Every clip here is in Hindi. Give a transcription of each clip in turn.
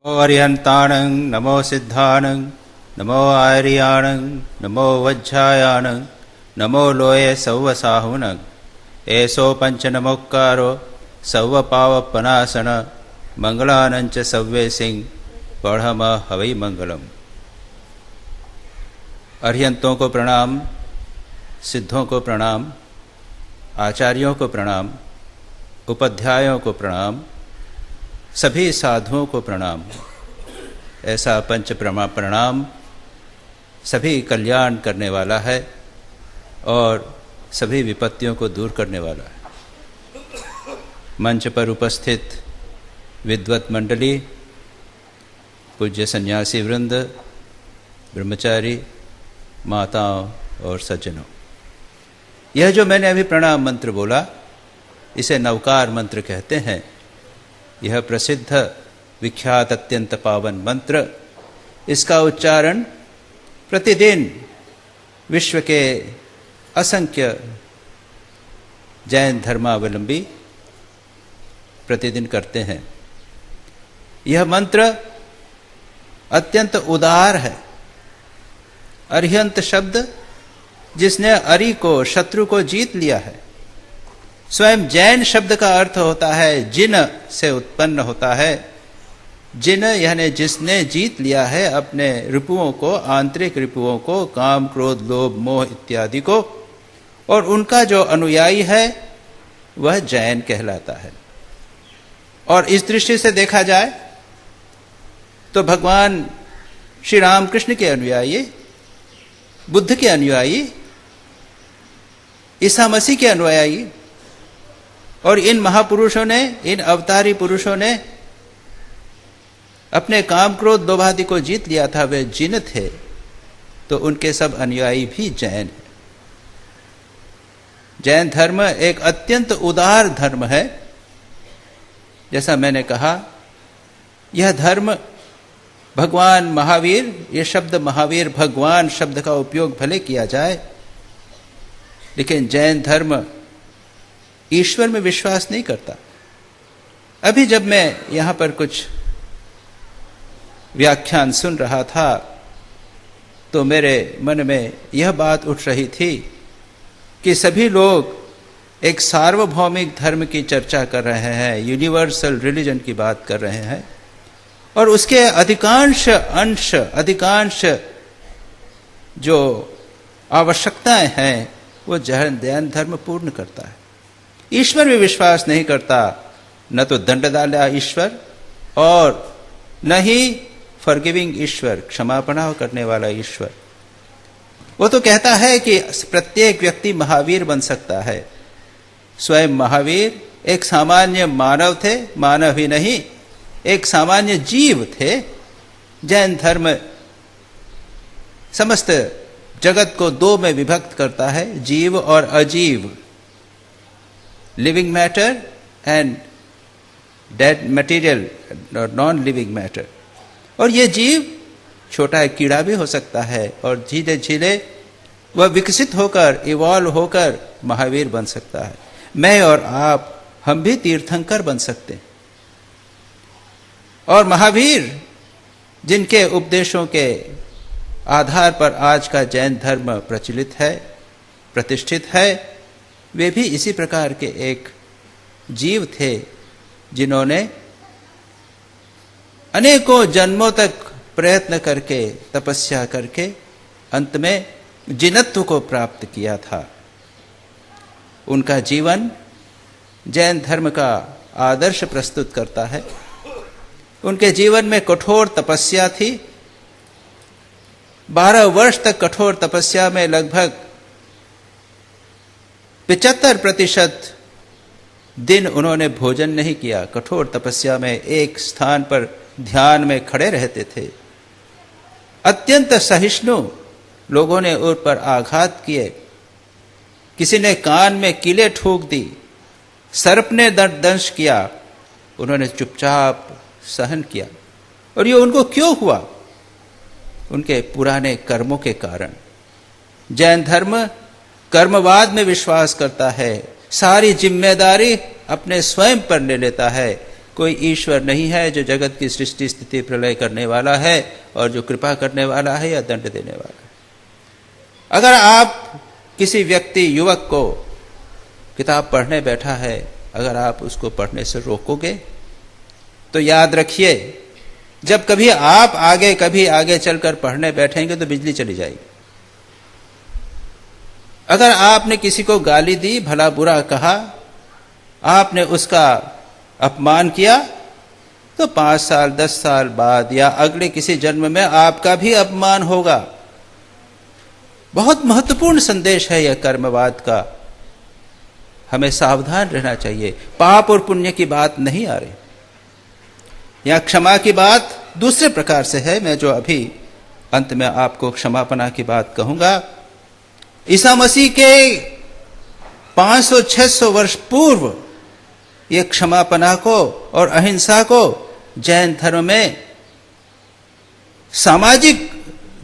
नमो अरिहन्ताणं नमो सिद्धाणं नमो आर्याणं नमो वज्झायाणं नमो लोये सौवसाहुणं एसो पंचनमोक्कारो सौवपावपनासन मंगलानंच सव्वे सिंह पढ़म हवै मंगलम। अरिहंतों को प्रणाम, सिद्धों को प्रणाम, आचार्यों को प्रणाम, उपाध्यायों को प्रणाम, सभी साधुओं को प्रणाम। ऐसा पंच प्रणाम सभी कल्याण करने वाला है और सभी विपत्तियों को दूर करने वाला है। मंच पर उपस्थित विद्वत मंडली, पूज्य सन्यासी वृंद, ब्रह्मचारी, माताओं और सज्जनों, यह जो मैंने अभी प्रणाम मंत्र बोला इसे नवकार मंत्र कहते हैं। यह प्रसिद्ध विख्यात अत्यंत पावन मंत्र, इसका उच्चारण प्रतिदिन विश्व के असंख्य जैन धर्मावलंबी प्रतिदिन करते हैं। यह मंत्र अत्यंत उदार है। अरिहंत शब्द जिसने अरि को, शत्रु को जीत लिया है। स्वयं जैन शब्द का अर्थ होता है जिन से उत्पन्न होता है। जिन यानी जिसने जीत लिया है अपने रिपुओं को, आंतरिक रिपुओं को, काम क्रोध लोभ मोह इत्यादि को, और उनका जो अनुयायी है वह जैन कहलाता है। और इस दृष्टि से देखा जाए तो भगवान श्री रामकृष्ण के अनुयायी, बुद्ध के अनुयायी, ईसा मसीह के अनुयायी और इन महापुरुषों ने, इन अवतारी पुरुषों ने अपने काम क्रोध लोभादि को जीत लिया था, वे जिन थे, तो उनके सब अनुयायी भी जैन हैं। जैन धर्म एक अत्यंत उदार धर्म है। जैसा मैंने कहा, यह धर्म भगवान महावीर, ये शब्द महावीर भगवान शब्द का उपयोग भले किया जाए, लेकिन जैन धर्म ईश्वर में विश्वास नहीं करता। अभी जब मैं यहां पर कुछ व्याख्यान सुन रहा था तो मेरे मन में यह बात उठ रही थी कि सभी लोग एक सार्वभौमिक धर्म की चर्चा कर रहे हैं, यूनिवर्सल रिलीजन की बात कर रहे हैं, और उसके अधिकांश अंश, अधिकांश जो आवश्यकताएं हैं वो जैन धर्म पूर्ण करता है। ईश्वर में विश्वास नहीं करता, न तो दंडदाता ईश्वर और न ही फॉरगिविंग ईश्वर, क्षमापना करने वाला ईश्वर। वो तो कहता है कि प्रत्येक व्यक्ति महावीर बन सकता है। स्वयं महावीर एक सामान्य मानव थे, मानव ही नहीं, एक सामान्य जीव थे। जैन धर्म समस्त जगत को दो में विभक्त करता है, जीव और अजीव, living matter and dead material, non living matter. और ये जीव छोटा कीड़ा भी हो सकता है और धीरे धीरे वह विकसित होकर, इवॉल्व होकर महावीर बन सकता है। मैं और आप, हम भी तीर्थंकर बन सकते हैं। और महावीर जिनके उपदेशों के आधार पर आज का जैन धर्म प्रचलित है, प्रतिष्ठित है, वे भी इसी प्रकार के एक जीव थे जिन्होंने अनेकों जन्मों तक प्रयत्न करके, तपस्या करके अंत में जिनत्व को प्राप्त किया था। उनका जीवन जैन धर्म का आदर्श प्रस्तुत करता है। उनके जीवन में कठोर तपस्या थी। 12 वर्ष तक कठोर तपस्या में लगभग 75% दिन उन्होंने भोजन नहीं किया। कठोर तपस्या में एक स्थान पर ध्यान में खड़े रहते थे। अत्यंत सहिष्णु लोगों ने उन पर आघात किए। किसी ने कान में कीले ठोक दी, सर्प ने दंश किया, उन्होंने चुपचाप सहन किया। और ये उनको क्यों हुआ? उनके पुराने कर्मों के कारण। जैन धर्म कर्मवाद में विश्वास करता है, सारी जिम्मेदारी अपने स्वयं पर ले लेता है। कोई ईश्वर नहीं है जो जगत की सृष्टि स्थिति प्रलय करने वाला है और जो कृपा करने वाला है या दंड देने वाला है। अगर आप किसी व्यक्ति युवक को किताब पढ़ने बैठा है, अगर आप उसको पढ़ने से रोकोगे तो याद रखिए, जब कभी आप कभी आगे चलकर पढ़ने बैठेंगे तो बिजली चली जाएगी। अगर आपने किसी को गाली दी, भला बुरा कहा, आपने उसका अपमान किया, तो 5 साल 10 साल बाद या अगले किसी जन्म में आपका भी अपमान होगा। बहुत महत्वपूर्ण संदेश है यह कर्मवाद का। हमें सावधान रहना चाहिए। पाप और पुण्य की बात नहीं आ रही, यहां क्षमा की बात दूसरे प्रकार से है। मैं जो अभी अंत में आपको क्षमापना की बात कहूंगा, ईसा मसीह के 500-600 वर्ष पूर्व ये क्षमापना को और अहिंसा को जैन धर्म में सामाजिक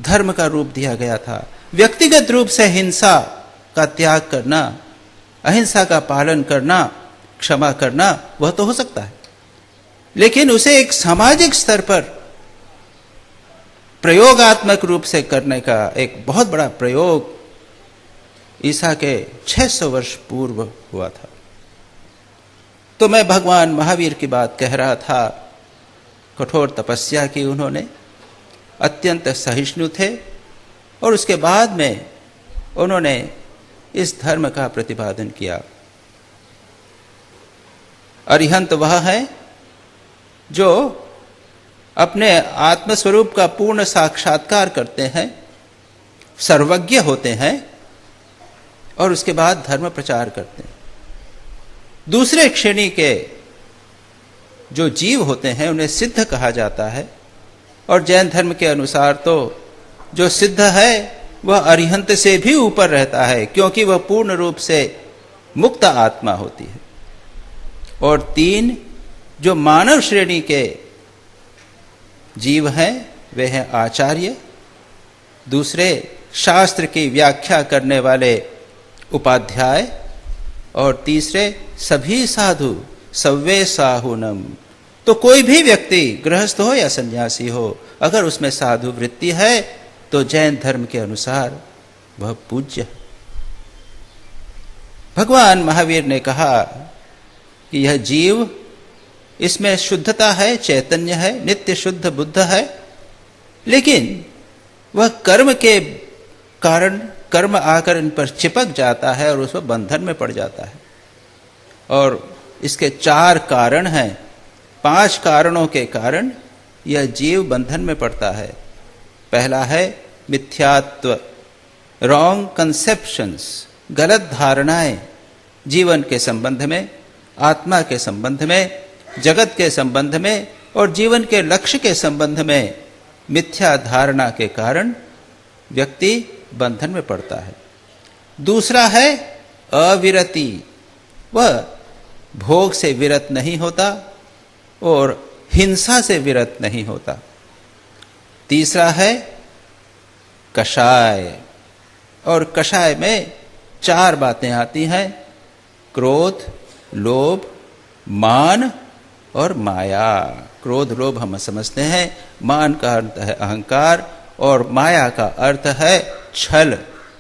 धर्म का रूप दिया गया था। व्यक्तिगत रूप से हिंसा का त्याग करना, अहिंसा का पालन करना, क्षमा करना, वह तो हो सकता है, लेकिन उसे एक सामाजिक स्तर पर प्रयोगात्मक रूप से करने का एक बहुत बड़ा प्रयोग ईसा के 600 वर्ष पूर्व हुआ था। तो मैं भगवान महावीर की बात कह रहा था। कठोर तपस्या की उन्होंने, अत्यंत सहिष्णु थे और उसके बाद में उन्होंने इस धर्म का प्रतिपादन किया। अरिहंत वह है जो अपने आत्मस्वरूप का पूर्ण साक्षात्कार करते हैं, सर्वज्ञ होते हैं और उसके बाद धर्म प्रचार करते हैं। दूसरे श्रेणी के जो जीव होते हैं उन्हें सिद्ध कहा जाता है, और जैन धर्म के अनुसार तो जो सिद्ध है वह अरिहंत से भी ऊपर रहता है, क्योंकि वह पूर्ण रूप से मुक्त आत्मा होती है। और 3 जो मानव श्रेणी के जीव हैं वे हैं आचार्य, दूसरे शास्त्र की व्याख्या करने वाले उपाध्याय, और तीसरे सभी साधु, सव्वे साहुनम। तो कोई भी व्यक्ति गृहस्थ हो या सन्यासी हो, अगर उसमें साधु वृत्ति है तो जैन धर्म के अनुसार वह पूज्य है। भगवान महावीर ने कहा कि यह जीव, इसमें शुद्धता है, चैतन्य है, नित्य शुद्ध बुद्ध है, लेकिन वह कर्म के कारण कर्म आकर इन पर चिपक जाता है और उसमें बंधन में पड़ जाता है। और इसके 4 कारण हैं। 5 कारणों के कारण यह जीव बंधन में पड़ता है। पहला है मिथ्यात्व, रॉन्ग कंसेप्शंस, गलत धारणाएं जीवन के संबंध में, आत्मा के संबंध में, जगत के संबंध में और जीवन के लक्ष्य के संबंध में मिथ्या धारणा के कारण व्यक्ति बंधन में पड़ता है। दूसरा है अविरति, वह भोग से विरत नहीं होता और हिंसा से विरत नहीं होता। तीसरा है कषाय, और कषाय में 4 बातें आती हैं, क्रोध, लोभ, मान और माया। क्रोध लोभ हम समझते हैं, मान का अर्थ है अहंकार और माया का अर्थ है छल।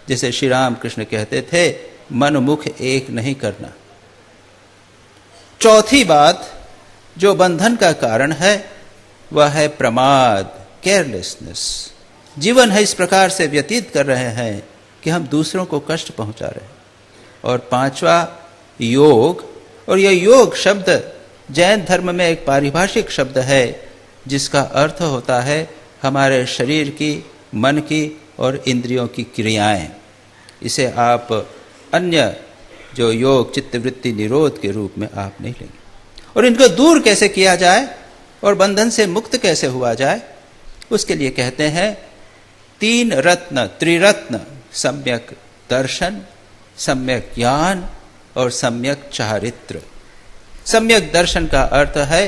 जैसे श्री राम कृष्ण कहते थे, मन मुख एक नहीं करना। चौथी बात जो बंधन का कारण है वह है प्रमाद, केयरलेसनेस। जीवन है इस प्रकार से व्यतीत कर रहे हैं कि हम दूसरों को कष्ट पहुंचा रहे हैं। और 5वां योग, और यह योग शब्द जैन धर्म में एक पारिभाषिक शब्द है जिसका अर्थ होता है हमारे शरीर की, मन की और इंद्रियों की क्रियाएं। इसे आप अन्य जो योग चित्तवृत्ति निरोध के रूप में आप नहीं लेंगे। और इनको दूर कैसे किया जाए और बंधन से मुक्त कैसे हुआ जाए, उसके लिए कहते हैं 3 रत्न, त्रिरत्न, सम्यक दर्शन, सम्यक ज्ञान और सम्यक चारित्र। सम्यक दर्शन का अर्थ है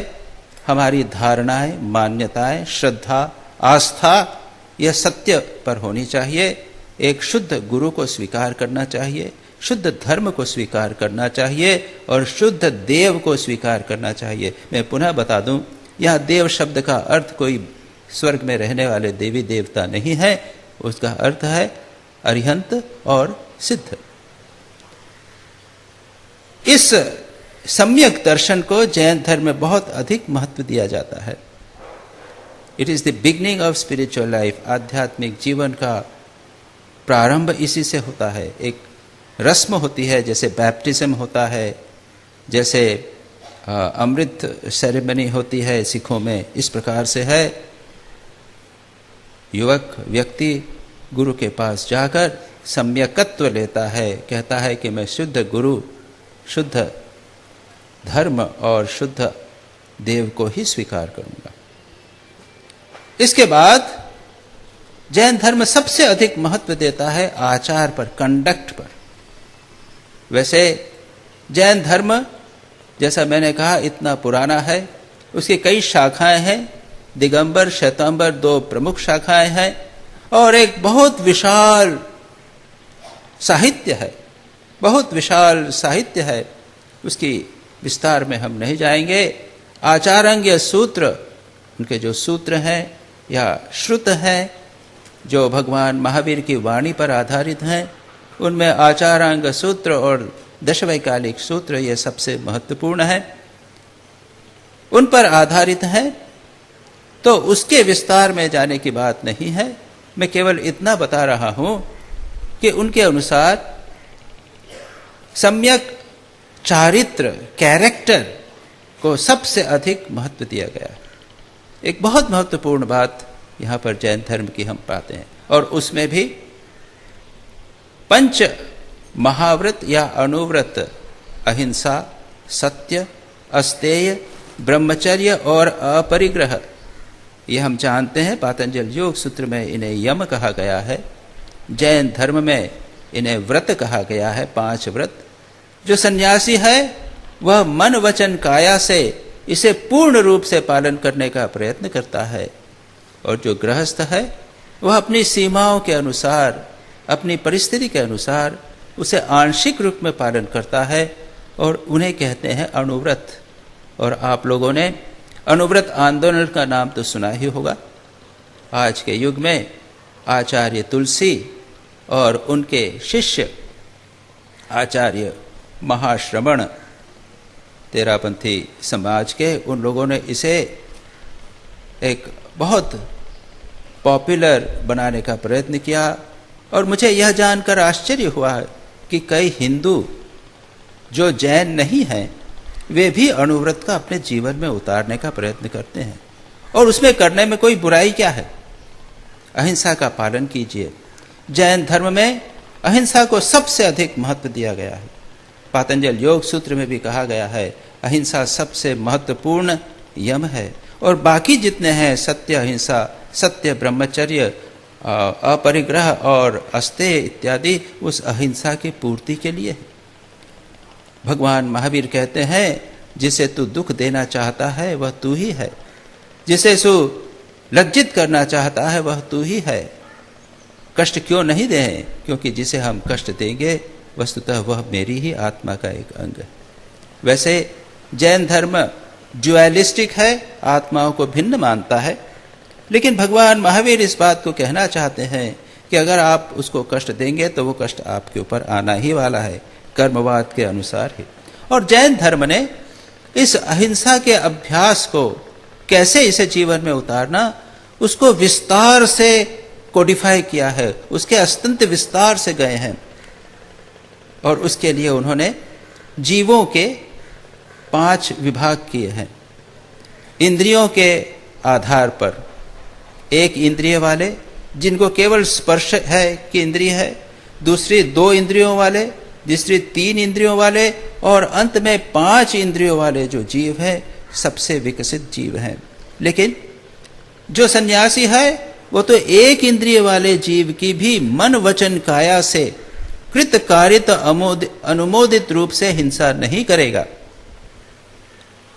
हमारी धारणाएं, मान्यताएं, श्रद्धा, आस्था यह सत्य पर होनी चाहिए। एक शुद्ध गुरु को स्वीकार करना चाहिए, शुद्ध धर्म को स्वीकार करना चाहिए और शुद्ध देव को स्वीकार करना चाहिए। मैं पुनः बता दूं, यह देव शब्द का अर्थ कोई स्वर्ग में रहने वाले देवी देवता नहीं है, उसका अर्थ है अरिहंत और सिद्ध। इस सम्यक दर्शन को जैन धर्म में बहुत अधिक महत्व दिया जाता है। It is the beginning of spiritual life. आध्यात्मिक जीवन का प्रारंभ इसी से होता है। एक रस्म होती है, जैसे बैप्टिज्म होता है, जैसे अमृत सेरेमनी होती है सिखों में, इस प्रकार से है। युवक व्यक्ति गुरु के पास जाकर सम्यकत्व लेता है, कहता है कि मैं शुद्ध गुरु, शुद्ध धर्म और शुद्ध देव को ही स्वीकार करूंगा। इसके बाद जैन धर्म सबसे अधिक महत्व देता है आचार पर, कंडक्ट पर। वैसे जैन धर्म, जैसा मैंने कहा, इतना पुराना है, उसकी कई शाखाएं हैं। दिगंबर, श्वेतांबर 2 प्रमुख शाखाएं हैं और एक बहुत विशाल साहित्य है, बहुत विशाल साहित्य है। उसकी विस्तार में हम नहीं जाएंगे। आचारांग्य सूत्र, उनके जो सूत्र हैं या श्रुत हैं, जो भगवान महावीर की वाणी पर आधारित हैं, उनमें आचारांग सूत्र और दशवैकालिक सूत्र ये सबसे महत्वपूर्ण है, उन पर आधारित है। तो उसके विस्तार में जाने की बात नहीं है। मैं केवल इतना बता रहा हूं कि उनके अनुसार सम्यक चारित्र, कैरेक्टर को सबसे अधिक महत्व दिया गया। एक बहुत महत्वपूर्ण बात यहां पर जैन धर्म की हम पाते हैं, और उसमें भी 5 महाव्रत या अनुव्रत, अहिंसा, सत्य, अस्तेय, ब्रह्मचर्य और अपरिग्रह, ये हम जानते हैं। पातंजल योग सूत्र में इन्हें यम कहा गया है। जैन धर्म में इन्हें व्रत कहा गया है, 5 व्रत। जो सन्यासी है वह मन वचन काया से इसे पूर्ण रूप से पालन करने का प्रयत्न करता है, और जो गृहस्थ है वह अपनी सीमाओं के अनुसार, अपनी परिस्थिति के अनुसार उसे आंशिक रूप में पालन करता है, और उन्हें कहते हैं अनुव्रत। और आप लोगों ने अनुव्रत आंदोलन का नाम तो सुना ही होगा। आज के युग में आचार्य तुलसी और उनके शिष्य आचार्य महाश्रवण, तेरापंथी समाज के, उन लोगों ने इसे एक बहुत पॉपुलर बनाने का प्रयत्न किया। और मुझे यह जानकर आश्चर्य हुआ कि कई हिंदू जो जैन नहीं हैं, वे भी अनुव्रत का अपने जीवन में उतारने का प्रयत्न करते हैं। और उसमें करने में कोई बुराई क्या है? अहिंसा का पालन कीजिए। जैन धर्म में अहिंसा को सबसे अधिक महत्व दिया गया है। पातंजल योग सूत्र में भी कहा गया है अहिंसा सबसे महत्वपूर्ण यम है, और बाकी जितने हैं, सत्य अहिंसा, सत्य ब्रह्मचर्य, अपरिग्रह और अस्तेय इत्यादि, उस अहिंसा की पूर्ति के लिए है। भगवान महावीर कहते हैं जिसे तू दुख देना चाहता है वह तू ही है, जिसे तू लज्जित करना चाहता है वह तू ही है। कष्ट क्यों नहीं दें? क्योंकि जिसे हम कष्ट देंगे वस्तुतः वह मेरी ही आत्मा का एक अंग है। वैसे जैन धर्म ड्युअलिस्टिक है, आत्माओं को भिन्न मानता है, लेकिन भगवान महावीर इस बात को कहना चाहते हैं कि अगर आप उसको कष्ट देंगे तो वो कष्ट आपके ऊपर आना ही वाला है, कर्मवाद के अनुसार ही। और जैन धर्म ने इस अहिंसा के अभ्यास को कैसे इसे जीवन में उतारना, उसको विस्तार से कोडिफाई किया है, उसके अत्यंत विस्तार से गए हैं। और उसके लिए उन्होंने जीवों के 5 विभाग किए हैं। इंद्रियों के आधार पर, एक इंद्रिय वाले जिनको केवल स्पर्श है कि इंद्रिय है, दूसरी 2 इंद्रियों वाले, तीसरी 3 इंद्रियों वाले, और अंत में 5 इंद्रियों वाले जो जीव हैं, सबसे विकसित जीव हैं। लेकिन जो सन्यासी है वो तो एक इंद्रिय वाले जीव की भी मन वचन काया से कृत कारित अनुमोदित रूप से हिंसा नहीं करेगा।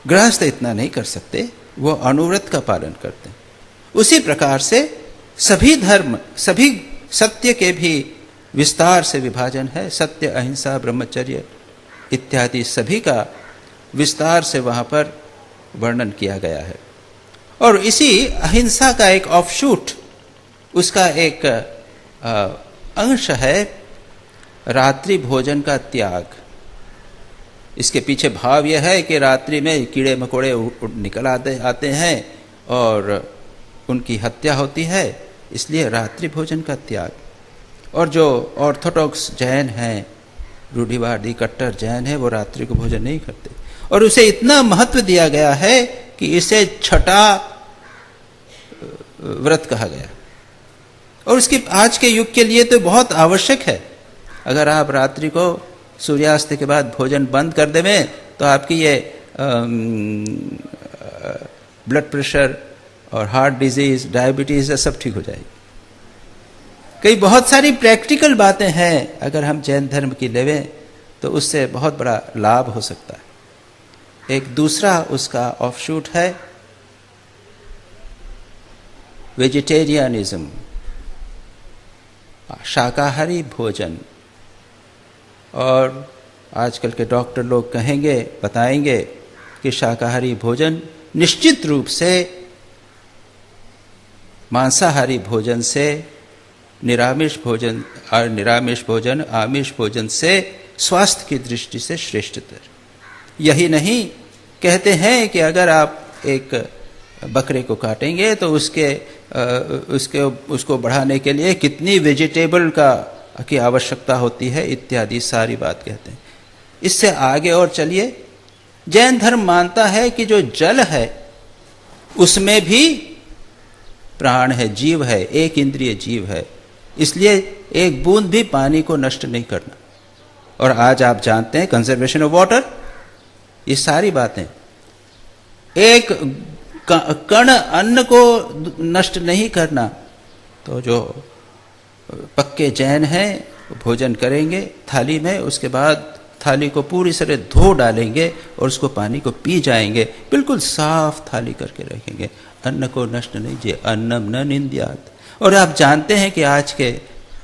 गृहस्थ इतना नहीं कर सकते, वो अनुव्रत का पालन करते हैं। उसी प्रकार से सभी धर्म, सभी सत्य के भी विस्तार से विभाजन है। सत्य, अहिंसा, ब्रह्मचर्य इत्यादि सभी का विस्तार से वहां पर वर्णन किया गया है। और इसी अहिंसा का एक ऑफशूट, उसका एक अंश है रात्रि भोजन का त्याग। इसके पीछे भाव यह है कि रात्रि में कीड़े मकोड़े निकल आते हैं और उनकी हत्या होती है, इसलिए रात्रि भोजन का त्याग। और जो ऑर्थोडॉक्स जैन हैं, रूढ़िवादी कट्टर जैन है, वो रात्रि को भोजन नहीं करते और उसे इतना महत्व दिया गया है कि इसे छठा व्रत कहा गया। और उसके आज के युग के लिए तो बहुत आवश्यक है। अगर आप रात्रि को सूर्यास्त के बाद भोजन बंद कर देवें तो आपकी ये ब्लड प्रेशर और हार्ट डिजीज, डायबिटीज सब ठीक हो जाएगी। कई बहुत सारी प्रैक्टिकल बातें हैं, अगर हम जैन धर्म की लेवें तो उससे बहुत बड़ा लाभ हो सकता है। एक दूसरा उसका ऑफशूट है वेजिटेरियनिज्म, शाकाहारी भोजन। और आजकल के डॉक्टर लोग कहेंगे, बताएंगे कि शाकाहारी भोजन निश्चित रूप से मांसाहारी भोजन से, निरामिष भोजन आमिष भोजन से स्वास्थ्य की दृष्टि से श्रेष्ठतर। यही नहीं, कहते हैं कि अगर आप एक बकरे को काटेंगे तो उसको बढ़ाने के लिए कितनी वेजिटेबल की आवश्यकता होती है, इत्यादि सारी बात कहते हैं। इससे आगे और चलिए, जैन धर्म मानता है कि जो जल है उसमें भी प्राण है, जीव है, एक इंद्रिय जीव है, इसलिए एक बूंद भी पानी को नष्ट नहीं करना। और आज आप जानते हैं कंजर्वेशन ऑफ वाटर, ये सारी बातें। एक कण अन्न को नष्ट नहीं करना। तो जो पक्के जैन हैं भोजन करेंगे थाली में, उसके बाद थाली को पूरी तरह धो डालेंगे और उसको पानी को पी जाएंगे, बिल्कुल साफ थाली करके रखेंगे। अन्न को नष्ट नहीं किए, अन्नम न निंद्यात। और आप जानते हैं कि आज के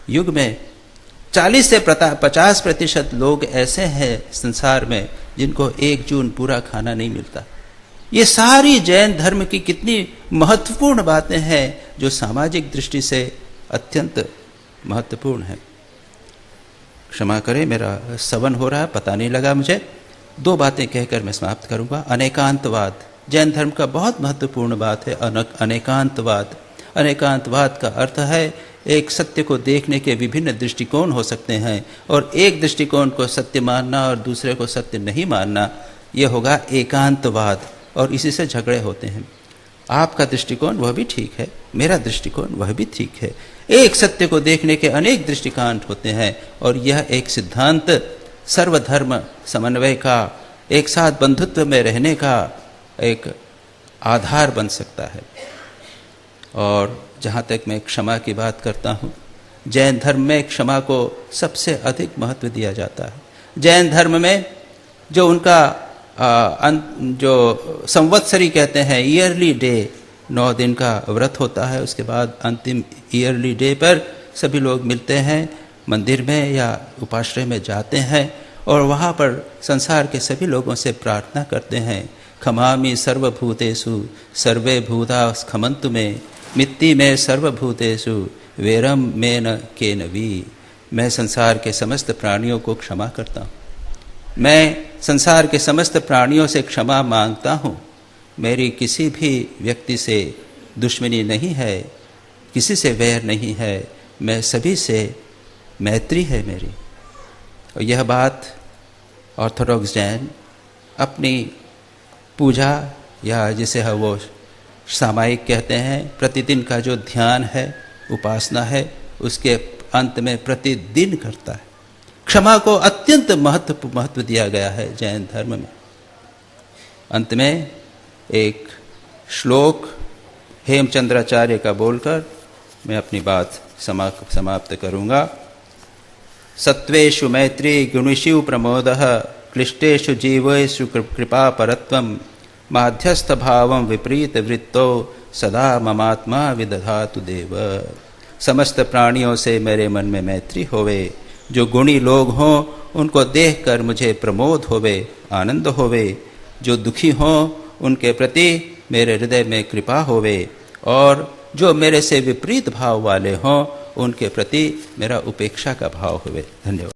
युग में 40 से 50% लोग ऐसे हैं संसार में जिनको 1 जून पूरा खाना नहीं मिलता। ये सारी जैन धर्म की कितनी महत्वपूर्ण बातें हैं जो सामाजिक दृष्टि से अत्यंत महत्वपूर्ण है। क्षमा करें, मेरा सवन हो रहा है, पता नहीं लगा मुझे। 2 बातें कहकर मैं समाप्त करूंगा। अनेकांतवाद जैन धर्म का बहुत महत्वपूर्ण बात है। अनेकांतवाद, अनेकांतवाद का अर्थ है एक सत्य को देखने के विभिन्न दृष्टिकोण हो सकते हैं और एक दृष्टिकोण को सत्य मानना और दूसरे को सत्य नहीं मानना, यह होगा एकांतवाद। और इसी से झगड़े होते हैं। आपका दृष्टिकोण वह भी ठीक है, मेरा दृष्टिकोण वह भी ठीक है। एक सत्य को देखने के अनेक दृष्टिकोण होते हैं और यह एक सिद्धांत सर्वधर्म समन्वय का, एक साथ बंधुत्व में रहने का एक आधार बन सकता है। और जहाँ तक मैं क्षमा की बात करता हूँ, जैन धर्म में क्षमा को सबसे अधिक महत्व दिया जाता है। जैन धर्म में जो उनका जो संवत्सरी कहते हैं, ईयरली डे, 9 दिन का व्रत होता है। उसके बाद अंतिम ईयरली डे पर सभी लोग मिलते हैं, मंदिर में या उपाश्रय में जाते हैं और वहाँ पर संसार के सभी लोगों से प्रार्थना करते हैं, खमामि सर्वभूतेषु सर्वे भूता खमन्तु मे, मित्ति में सर्वभूतेषु वेरम मेन केन वी। मैं संसार के समस्त प्राणियों को क्षमा करता हूँ, मैं संसार के समस्त प्राणियों से क्षमा मांगता हूँ। मेरी किसी भी व्यक्ति से दुश्मनी नहीं है, किसी से वैर नहीं है, मैं सभी से मैत्री है मेरी। और यह बात ऑर्थोडॉक्स जैन अपनी पूजा या जिसे है वो सामायिक कहते हैं, प्रतिदिन का जो ध्यान है, उपासना है, उसके अंत में प्रतिदिन करता है। क्षमा को अत्यंत महत्व दिया गया है जैन धर्म में। अंत में एक श्लोक हेमचंद्राचार्य का बोलकर मैं अपनी बात समाप्त करूंगा। सत्वेषु मैत्री गुणेषु प्रमोदः क्लिष्टेषु जीवेषु कृपा परत्वं माध्यस्थ भावं विपरीत वृत्तो सदा ममात्मा विदधातु देव। समस्त प्राणियों से मेरे मन में मैत्री होवे। जो गुणी लोग हों उनको देखकर मुझे प्रमोद होवे, आनंद होवे। जो दुखी हों उनके प्रति मेरे हृदय में कृपा होवे, और जो मेरे से विपरीत भाव वाले हों उनके प्रति मेरा उपेक्षा का भाव होवे। धन्यवाद।